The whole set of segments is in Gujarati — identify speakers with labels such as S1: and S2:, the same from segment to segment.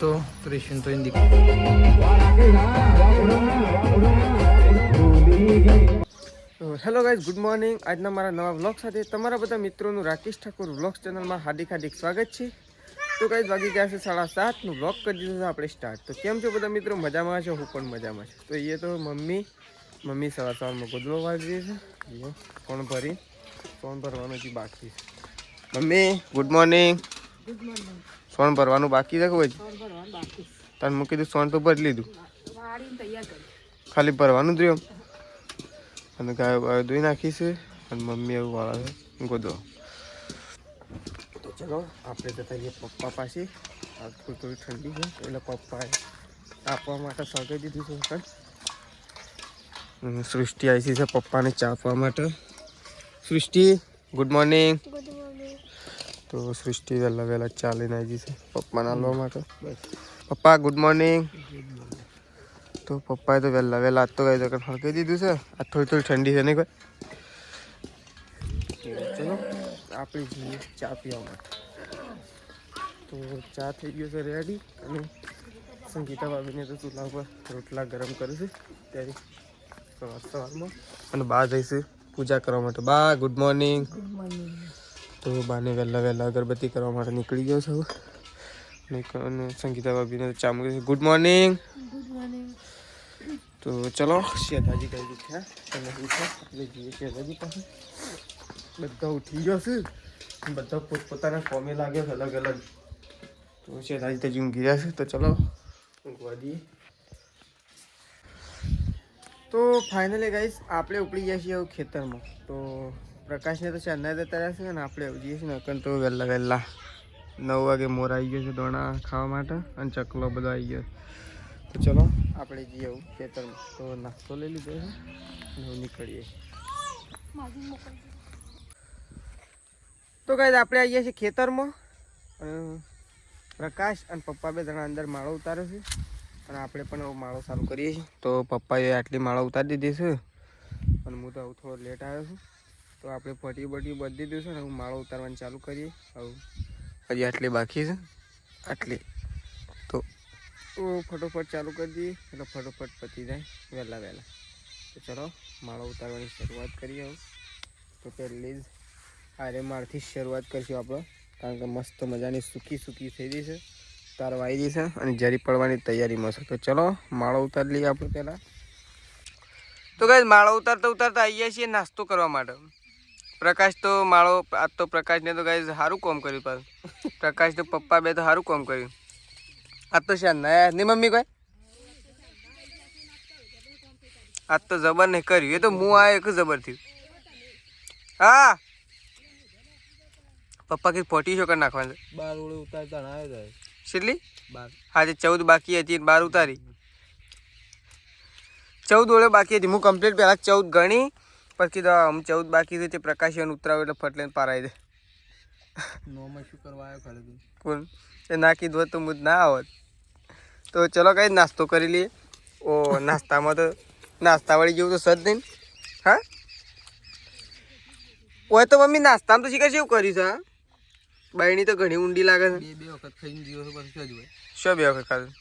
S1: तो क्रिशन तो Hindi hello guys good morning आज मारा नवा व्लॉग साथे तमारा बधा मित्रों राकेश ठाकुर व्लॉग्स चैनल में हार्दिक हार्दिक स्वागत है। तो गाइस वागी गया 7:30 નું व्लॉग कर दीधो આપણે स्टार्ट। तो केम छो बधा मित्रों मजामां छो? હું પણ મજામાં છું। तो ये तो मम्मी सवार में गोदलो वाળી છે ये कोण भरी सोन भरવાનું છે બાકી છે। Mummy good morning. Good morning. सोन भरવાનું બાકી છે કોઈ? સોન ભરવાનું બાકી છે। તને મૂકી દઉં સોન તો ભરી લીધું વાળીને તૈયાર કરી ખાલી ભરવાનું જ રહ્યું અને ગાય ધોઈ નાખી છે અને મમ્મી એવું વાળા છે ગોદો। तो चलो આપણે જતા જઈએ પપ્પા પાસે। આ થોડી ઠંડી છે એટલે પપ્પાએ આપવા માટે સળગાવી દીધું છે વખત। સૃષ્ટિ આવી છે પપ્પાને ચા આપવા માટે। સૃષ્ટિ ગુડ મોર્નિંગ। Good morning. તો સૃષ્ટિ વહેલા વહેલા ચા લઈને આવી છે પપ્પાને આપવા માટે। પપ્પા ગુડ મોર્નિંગ। तो पप्पा तो वेला वेला आज तो गई तो हल्के दीधु से आज थोड़ी थोड़ी ठंडी है नहीं कोई। चलो आप चा पीवा माटे। तो चा थी गयो से रेडी और संगीता भाभी ने तो चूल्हा पर रोटला गरम करे से तैयारी सवार सवार में और बा जैसे पूजा करवा माटे। बा गुड मॉर्निंग। Good morning. तो बाने वेला वेला अगरबत्ती करवा माटे निकली गयो छे। संगीता भाभी ने चा मूकी गुड मॉर्निंग। Good morning. तो चलो शेताजी कहीं उठ्या शेताजी पास बदा उठी गयो छे बदा पोतपोताना कोमे लाग्यो अलग अलग। तो शेताजी तो ऊँघी रह्या छे। तो चलो ऊँघवा दीए। तो फाइनली गाइस आपणे उपड़ी गया छीए खेतर में। तो प्रकाश ने तो चांदा जता रह्या छे अने आपणे उजीए छीए नकन तो वेला वेला 9 वागे मोर आई गयो छे दोणा खावा माटे अने चकलो बधो आई गयो। तो चलो આપણે જઈએ આવું ખેતરમાં। તો નાસ્તો લઈ લીધો છે અને નીકળીએ। તો ગાઈસ આપણે આવીએ છીએ ખેતરમાં અને પ્રકાશ અને પપ્પા બે જણા અંદર માળો ઉતારે છે અને આપણે પણ માળો ચાલુ કરીએ છીએ। તો પપ્પાએ આટલી માળો ઉતારી દીધી છે અને હું તો થોડો લેટ આવ્યો છું। તો આપણે ફટી બટી બધી દીધું છે ને હું માળો ઉતારવાનું ચાલુ કરીએ। હજી આટલી બાકી છે આટલી તો तो फटोफट चालू कर दिए मतलब फटोफट पती जाए वेला वेला। तो चलो माळो उतारवानी शुरुआत करिए। तो पहले ज आरे माळथी शुरुआत करशुं आपणे कारण के मस्त मजानी सूकी सूकी थई गई छे उतारवाई दी छे अने जरी पड़वानी तैयारीमां छे। तो चलो माळो उतार लईए आपणे पहेला। तो गाइस माळो उतारता उतारता आई गया छीए नास्तो करवा माटे। प्रकाश तो माळो आज तो प्रकाश ने तो गाइस हारू काम कर्युं पाछुं। प्रकाश तो पप्पा बे तो हारू काम कर्युं आज तो शान नहीं मम्मी कोई आज तो जबर नहीं करी। ये तो मुँह आए एक जबर थी। हाँ पप्पा की फोटी शो कर नाखवा 12 ओळे उतारता ना आवे जाय छेटली 12 आज 14 बाकी हती 12 उतारी 14 ओळे बाकी हती। मु कम्प्लीट पहला 14 गणी પછી તો हम 14 बाकी थी ते प्रकाश ने उतराव એટલે ફટ લઈને પારાઈ દે। નો માં શું કરવા આવ્યો ખાલી તું કોણ તે નાખી દો તો મુદ ના આવત। तो चलो कहीं नास्तो कर लिए। ओ नास्ता में तो नास्ता वाली जो तो सद नहीं। हाँ वो तो मम्मी नास्ता में तो शिकार शेव करी सा बहनी तो घनी ऊंडी लागे बे वखत खाઈને जीव तो પછી શું શું બે વખત ખાધું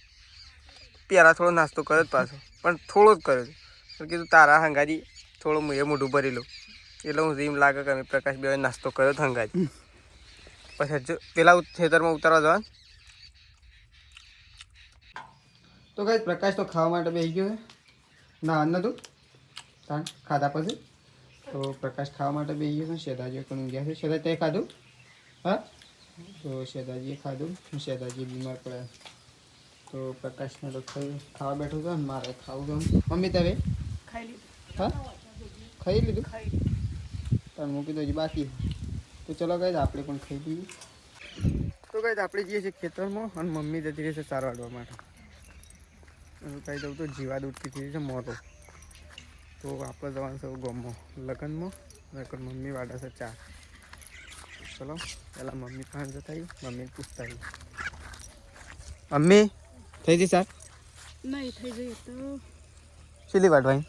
S1: પેલા થોડો નાસ્તો કરે જ પાછો પણ થોડો જ કરે તો કીધું તારા હંગાજી થોડો મુએ મોઢું ભરી લો એટલે હું એમ લાગે કે અમે પ્રકાશ બે નાસ્તો કર્યો જ હંગાજી પછી પેલા ખેતરમાં ઉતારવા જવા। तो गाइस प्रकाश तो खावा माटे बेही गयो है ना अन्न तो तान खाधा पछी। तो प्रकाश खावा माटे बेही गयो है। शेदाजी कोण गया है शेदा ते खाधुं। हाँ तो शेदाजी खाधुं शेदाजी बीमार पड़ा। तो प्रकाश ने तो खावा बैठो तो मारे खाऊ तो मम्मी तवे खाई ली। हाँ खाई लीधुं पण मूकी तो हजी बाकी। तो चलो गाइस आपणे पण खाई लीए। तो गाइस आपणे जईए छीए खेतरमां अने मम्मी जती रही छे चार वाडवा माटे। कही दઉં तो जीवाद उठती थी मोरो। तो आप जवान सब गमो लगन में नकर मम्मी वाड़ा से चा। चलो पहला मम्मी पास जता मम्मी पूछता मम्मी थी थी सर नहीं थी गई तो चली वाटवाई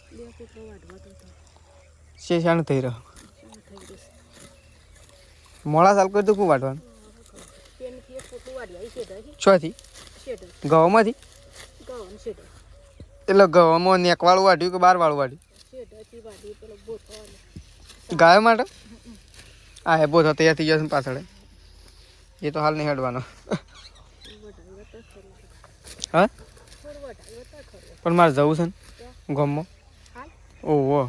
S1: शेषाण थी रहो मोड़ा साल कर तो खूब वाटवा छो थी ઘઉંમાંથી એટલે ઘઉંમાં નેકવાળું વાઢ્યું કે બાર વાળું વાઢ્યું ગાયો માટે હા એ બહુ તૈયાર થઈ જશે પાછળ એ તો હાલ નહીં હેડવાનો હા પણ મારે જવું છે ને ગામમાં ઓહો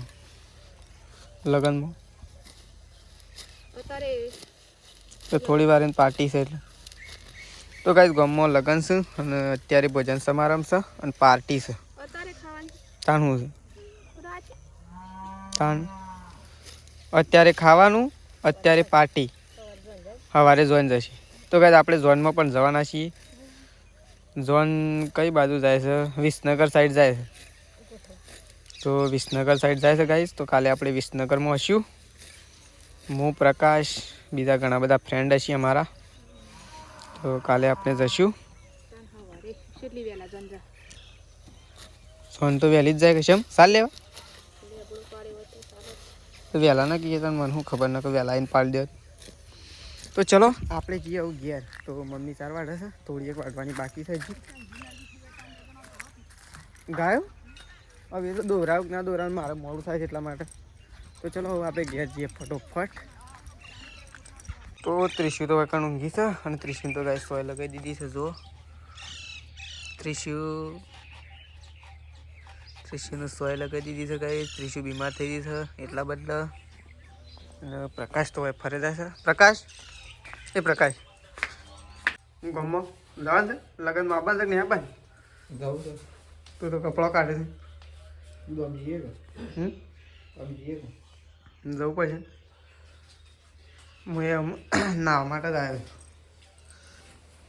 S1: લગ્નમાં તો થોડી વાર એની પાર્ટી છે એટલે તો કાંઈ ગામમાં લગ્ન છે અને અત્યારે ભોજન સમારંભ છે અને પાર્ટી છે તાણ શું છે તાણ અત્યારે ખાવાનું અત્યારે પાર્ટી સવારે જોઈન જશે તો કાંઈ આપણે ઝોનમાં પણ જવાના છીએ ઝોન કઈ બાજુ જાય છે વિસનગર સાઈડ જાય છે તો વિસનગર સાઈડ જાય છે ગાઈસ તો કાલે આપણે વિસનગરમાં હશું હું પ્રકાશ બીજા ઘણા બધા ફ્રેન્ડ હશે અમારા તો કાલે આપણે જશું ઝોન તો વહેલી જ જાય કે કેમ સાલ લેવા તો વહેલા ના કહીએ તને મને શું ખબર ન કે વહેલા આવીને પાડી દે તો ચલો આપણે જઈએ આવું ઘેર તો મમ્મી 4 વાગે છે થોડી 1 વાગવાની બાકી છે હજી ગાયો હવે તો દોરાવ ના દોરાવ મારે મોડું થાય છે એટલા માટે તો ચલો હવે આપણે ઘેર જઈએ ફટોફટ તો ત્રિશુ તો વકણ ઊંઘી છે અને ત્રિશુ તો ગાય સોય લગાવી દીધી છે જો ત્રિશુનું સોય લગાવી દીધી છે ગાય ત્રિશુ બીમાર થઈ ગઈ છે એટલા બદલા પ્રકાશ તો હોય ફરે જાય છે પ્રકાશ ગમો જવા છે લગ્નમાં આવવા છે નહીં આવવા જવું છે તું તો કપડો કાઢે છે જવું પડશે હું એમ નાવા માટે જ આવ્યો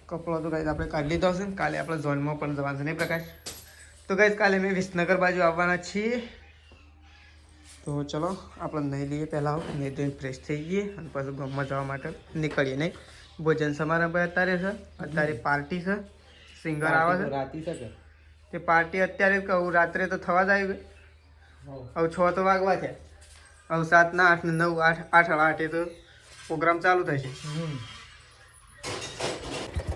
S1: કપડો તો ગાઈઝ આપણે કાઢી લીધો હશે કાલે આપણે ઝોનમાં પણ જવાનું છે નહીં પ્રકાશ તો ગાઈઝ કાલે મેં વિસનગર બાજુ આવવાના છીએ તો ચલો આપણે નહીં લઈએ પહેલાં નહીં તો ફ્રેશ થઈ જઈએ અને પછી ગામમાં જવા માટે નીકળીએ નહીં ભોજન સમારંભ અત્યારે છે અત્યારે પાર્ટી છે સિંગર આવે છે રાતી છે તે પાર્ટી અત્યારે કહું રાત્રે તો થવા જ આવી હવે 6 તો વાગવા છે હવે 7 ના 8 ને 9 8 8 તો પ્રોગ્રામ ચાલુ થશે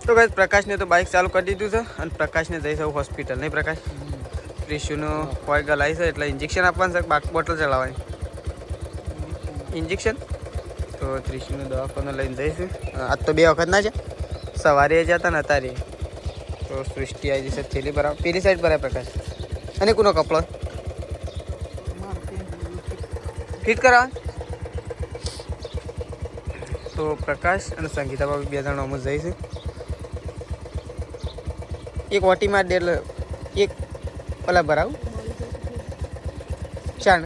S1: તો ભાઈ પ્રકાશને તો બાઇક ચાલુ કરી દીધું છે અને પ્રકાશને જઈશું હોસ્પિટલ નહીં પ્રકાશ ત્રિશુનો કોઈ ગલાઈ છે એટલે ઇન્જેક્શન આપવાનું છે બોટલ ચલાવવાની ઇન્જેક્શન તો ત્રિશુનો દવાખાનો લઈને જઈશું આજ તો 2 વખત ના છે સવારે જતા ને અત્યારે તો સૃષ્ટિ આવી જશે થેલી બરાબર પેલી સાઈડ પર પ્રકાશ અને કોનો કપડો ફિટ કરાવ તો પ્રકાશ અને સંગીતા બાબુ 2 જણા અમુક જઈશું એક ઓટીમાં દે એટલે એક પેલા ભરાવું ચાણ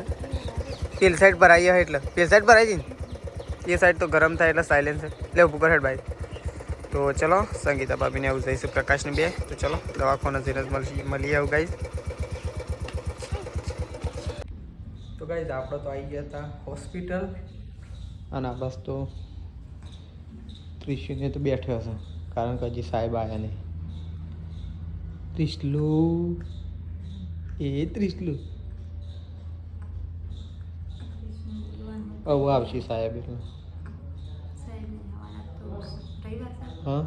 S1: પેલી સાઈડ ભરાઈએ એટલે પેલી સાઈડ ભરાઈ જઈને એ સાઈડ તો ગરમ થાય એટલે સાયલેન્સ એટલે ઉપર હેડ ભાઈ તો ચલો સંગીતા ભાભીને આવું જઈશું પ્રકાશને 2 તો ચલો દવાખાના જઈને મળી આવું ગાઈઝ તો ગાઈઝ આપણે તો આવી ગયા હતા હોસ્પિટલ અને બસ તો ત્રિશુને તો બેઠો હશે કારણ કે હજી સાહેબ આવ્યા નહીં ત્રિશલું હવે આવશે સાહેબ એટલે હા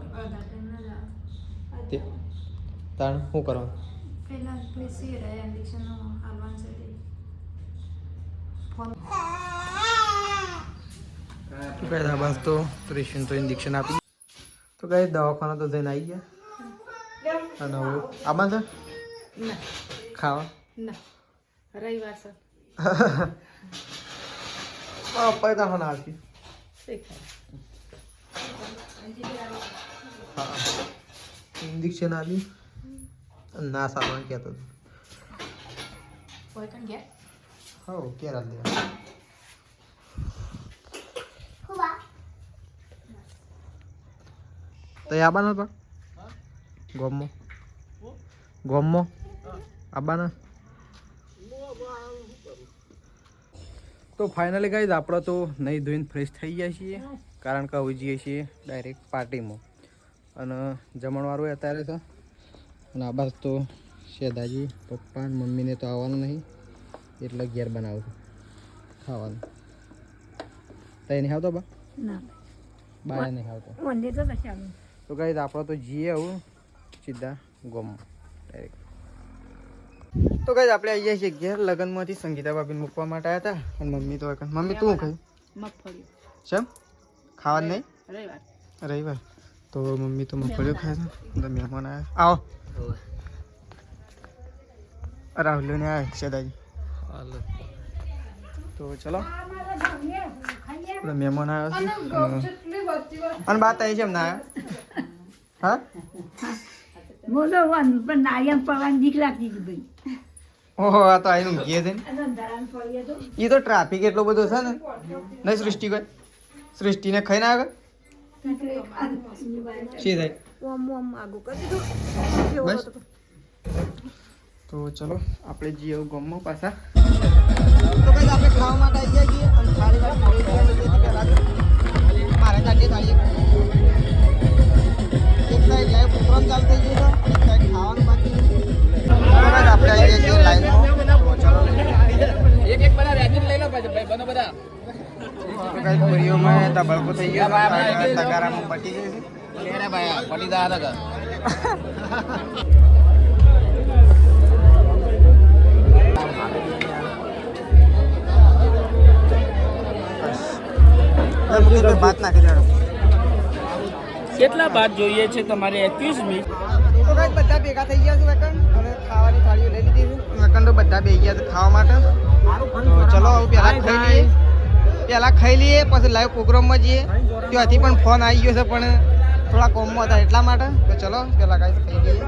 S1: તાણ શું કરવાનું બસ તો ત્રિશુને તો ઇન્જેક્શન આપી તો કઈ દવાખાના તો જઈને આવી ગયા અને હવે આમાં છે ખાવા
S2: રવિવાર છે
S1: પપ્પાએ તો ના આપી હા ઇન્જેક્શન આપી ના સારવાનું કહેતો હતો હો ક્યારે દેવા તો આબાનો પણ ગોમો આબાના તો ફાઇનલી ગાઈઝ આપણે તો નહીં ધોઈને ફ્રેશ થઈ ગયા છીએ કારણ કે હવે જઈએ છીએ ડાયરેક્ટ પાર્ટીમાં અને જમણવાળું અત્યારે છે અને આ બાજુ તો શેદાજી પપ્પા અને મમ્મીને તો આવવાનું નહીં એટલે ઘેર બનાવું છું ખાવાનું તઈ નહીં આવતો બા નહીં આવતો તો ગાઈઝ આપણે તો જઈએ આવું સીધા ગોમ ડાયરેક્ટ. તો ગાઈસ આપણે આવી જઈએ ઘેર. લગ્નમાંથી સંગીતા ભાભીને મૂકવા માટે આવ્યા હતા અને મમ્મી તો મમ્મી તું ખાઈ
S2: મગફળી
S1: ચમ ખાવા નહીં
S2: રવિવાર
S1: રવિવાર તો મમ્મી તો મગફળીઓ ખાય છે. બધા મહેમાન આવ્યા. આવો રાહુલને આવ્યા સદાજી. તો ચલો બધા મહેમાન આવ્યા છે અને બાત આવી છે એમ ના આવ્યા. હા
S3: બોલવાનું પણ નાયમ પડવાની દીક લાગતી હતી ભાઈ.
S1: ઓહો આ તો આવીને ઊંઘીએ છે ને. એ તો ટ્રાફિક એટલો બધો છે ને નહીં સૃષ્ટિ કોઈ સૃષ્ટિને ખાઈને આવે શી થાય બસ. તો ચલો આપણે જઈએ ગામમાં પાછા. તો કઈ આપણે ખાવા માટે આવી ગયા છીએ અને થાળી મારે ચાલીએ થાળીએ એક સાઈડ લાઈવ પ્રોગ્રામ ચાલુ થઈ ગયો છે અને એક સાઈડ ખાવાનું બાકી છે. આપણે આવી ગયા છીએ લાઈનમાં. કઈ પૂરીઓમાં તબલકો થઈ ગયો તગારામાં પટી ગયું છે. ભાત નાખી દેવાનો.
S4: કેટલા ભાત જોઈએ છે તમારે? 21 મિનિટ.
S1: તો કઈ બધા ભેગા થઈ ગયા છે વેકન અને ખાવાની થાળીઓ લઈ લીધી છે. વેકન તો બધા બેસી ગયા છે ખાવા માટે. તો ચલો હવે પહેલા ખાઈ લઈએ પછી લાઈવ પ્રોગ્રામમાં જઈએ. ત્યાંથી પણ ફોન આવી ગયો છે પણ થોડા કોમમાં હતા એટલા માટે. તો ચલો પેલા કાંઈ ખાઈ લઈએ.